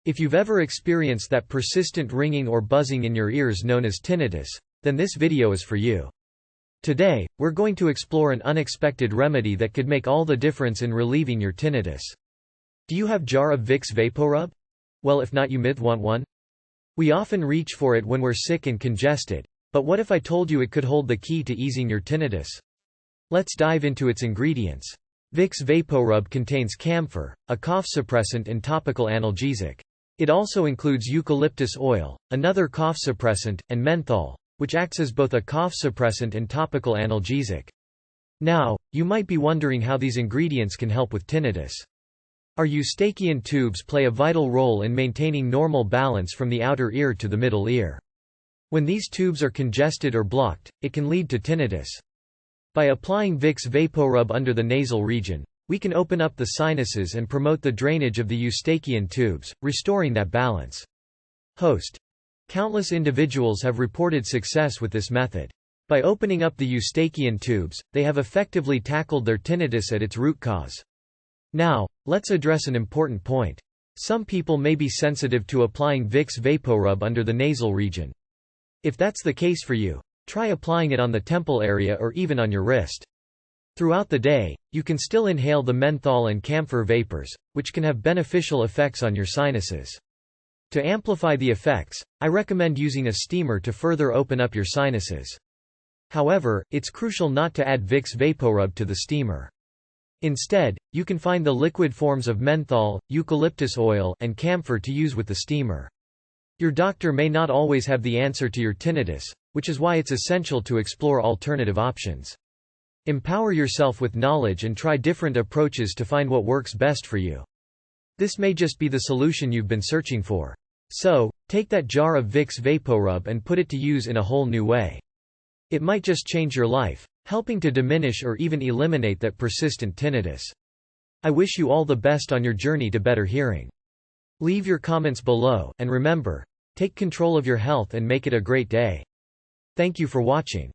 If you've ever experienced that persistent ringing or buzzing in your ears known as tinnitus, then this video is for you. Today, we're going to explore an unexpected remedy that could make all the difference in relieving your tinnitus. Do you have jar of Vicks VapoRub? Well, if not, you might want one. We often reach for it when we're sick and congested, but what if I told you it could hold the key to easing your tinnitus? Let's dive into its ingredients. Vicks VapoRub contains camphor, a cough suppressant and topical analgesic. It also includes eucalyptus oil, another cough suppressant, and menthol, which acts as both a cough suppressant and topical analgesic. Now, you might be wondering how these ingredients can help with tinnitus. Our eustachian tubes play a vital role in maintaining normal balance from the outer ear to the middle ear. When these tubes are congested or blocked, it can lead to tinnitus. By applying Vicks VapoRub under the nasal region, we can open up the sinuses and promote the drainage of the eustachian tubes, restoring that balance. Countless individuals have reported success with this method. By opening up the eustachian tubes, they have effectively tackled their tinnitus at its root cause. Now, let's address an important point. Some people may be sensitive to applying Vicks VapoRub under the nasal region. If that's the case for you, try applying it on the temple area or even on your wrist. Throughout the day, you can still inhale the menthol and camphor vapors, which can have beneficial effects on your sinuses. To amplify the effects, I recommend using a steamer to further open up your sinuses. However, it's crucial not to add Vicks VapoRub to the steamer. Instead, you can find the liquid forms of menthol, eucalyptus oil, and camphor to use with the steamer. Your doctor may not always have the answer to your tinnitus, which is why it's essential to explore alternative options. Empower yourself with knowledge and try different approaches to find what works best for you. This may just be the solution you've been searching for. So, take that jar of Vicks VapoRub and put it to use in a whole new way. It might just change your life, helping to diminish or even eliminate that persistent tinnitus. I wish you all the best on your journey to better hearing. Leave your comments below, and remember, take control of your health and make it a great day. Thank you for watching.